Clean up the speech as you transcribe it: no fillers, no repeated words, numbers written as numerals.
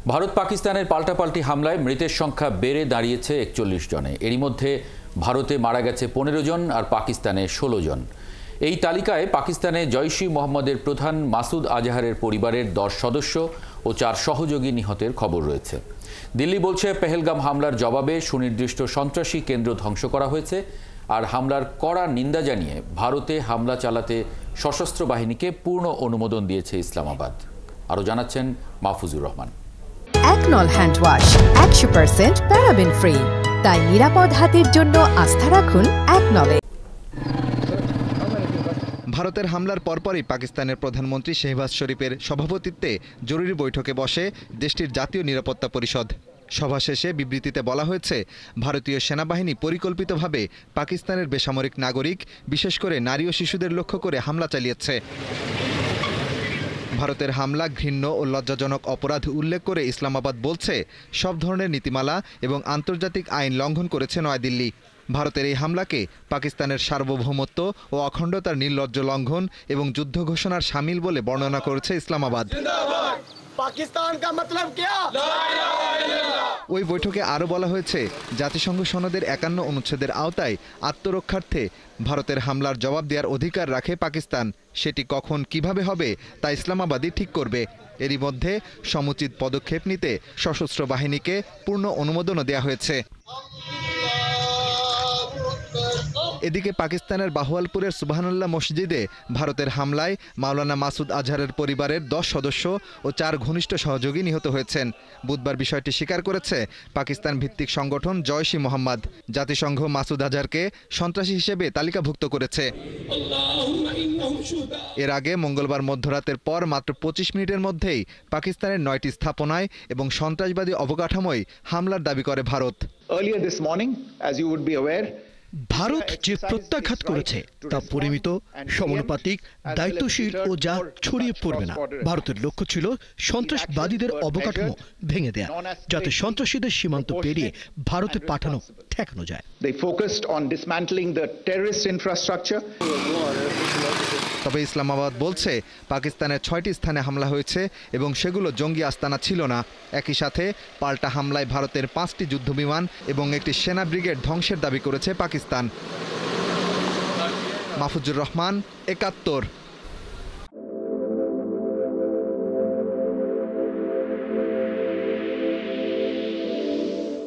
ভারত পাকিস্তানের পাল্টাপাল্টি হামলায় মৃতের সংখ্যা বেড়ে দাঁড়িয়েছে ৪১ জনে। এরই মধ্যে ভারতে মারা গেছে ১৫ জন আর পাকিস্তানে ১৬ জন। এই তালিকায় পাকিস্তানে জৈশ-ই মোহাম্মদের প্রধান মাসুদ আজহারের পরিবারের ১০ সদস্য ও ৪ সহযোগী নিহতের খবর রয়েছে। দিল্লি বলছে, পেহেলগাম হামলার জবাবে সুনির্দিষ্ট সন্ত্রাসী কেন্দ্র ধ্বংস করা হয়েছে। আর হামলার কড়া নিন্দা জানিয়ে ভারতে হামলা চালাতে সশস্ত্র বাহিনীকে পূর্ণ অনুমোদন দিয়েছে ইসলামাবাদ। আরও জানাচ্ছেন মাহফুজুর রহমান। একনল হ্যান্ড ওয়াশ ১০০% প্যারাবেন ফ্রি, তাই নিরাপদ হাতের জন্য আস্থা রাখুন একনলে। ভারতের হামলার পরপরই পাকিস্তানের প্রধানমন্ত্রী শেহবাজ শরীফের সভাপতিত্বে জরুরি বৈঠকে বসে দেশটির জাতীয় নিরাপত্তা পরিষদ। সভা শেষে বিবৃতিতে বলা হয়েছে, ভারতীয় সেনাবাহিনী পরিকল্পিতভাবে পাকিস্তানের বেসামরিক নাগরিক, বিশেষ করে নারী ও শিশুদের লক্ষ্য করে হামলা চালিয়েছে। ভারতের হামলা ঘৃণ্য ও লজ্জাজনক অপরাধ উল্লেখ করে ইসলামাবাদ বলছে, সব ধরনের নীতিমালা এবং আন্তর্জাতিক আইন লঙ্ঘন করেছে নয়াদিল্লি। ভারতের এই হামলাকে পাকিস্তানের সার্বভৌমত্ব ও অখণ্ডতার নির্লজ্জ লঙ্ঘন এবং যুদ্ধ ঘোষণার শামিল বলে বর্ণনা করেছে ইসলামাবাদ। ওই বৈঠকে আরও বলা হয়েছে, জাতিসংঘ সনদের ৫১ অনুচ্ছেদের আওতায় আত্মরক্ষার্থে ভারতের হামলার জবাব দেওয়ার অধিকার রাখে পাকিস্তান। সেটি কখন কিভাবে হবে তা ইসলামাবাদই ঠিক করবে। এরই মধ্যে সমুচিত পদক্ষেপ নিতে সশস্ত্র বাহিনীকে পূর্ণ অনুমোদনও দেওয়া হয়েছে। এদিকে পাকিস্তানের বাহওয়ালপুরের সুবহানাল্লাহ মসজিদে ভারতের হামলায় মাওলানা মাসুদ আজহারের পরিবারের ১০ সদস্য ও ৪ ঘনিষ্ঠ সহযোগী নিহত হয়েছেন। বুধবার বিষয়টি স্বীকার করেছে পাকিস্তান ভিত্তিক সংগঠন জৈশ-ই মোহাম্মদ। জাতিসংঘ মাসুদ আজহারকে সন্ত্রাসী হিসেবে তালিকাভুক্ত করেছে। এর আগে মঙ্গলবার মধ্যরাতের পর মাত্র ২৫ মিনিটের মধ্যেই পাকিস্তানের ৯টি স্থাপনায় এবং সন্ত্রাসবাদী অবকাঠামোয় হামলার দাবি করে ভারত। ভারত যে প্রত্যাঘাত করেছে তা পরিমিত, সমানুপাতিক, দায়িত্বশীল ও যা ছড়িয়ে পড়বে না। ভারতের লক্ষ্য ছিল সন্ত্রাসবাদীদের অবকাঠামো ভেঙে দেয়া, যাতে সন্ত্রাসীদের সীমান্ত পেরিয়ে ভারতে পাঠানো ঠেকানো যায়। তবে ইসলামাবাদ বলছে, পাকিস্তানের ৬টি স্থানে হামলা হয়েছে এবং সেগুলো জঙ্গি আস্তানা ছিল না। একই সাথে পাল্টা হামলায় ভারতের ৫টি যুদ্ধবিমান এবং একটি সেনা ব্রিগেড ধ্বংসের দাবি করেছে পাকিস্তান। মাহফুজুর রহমান, ৭১।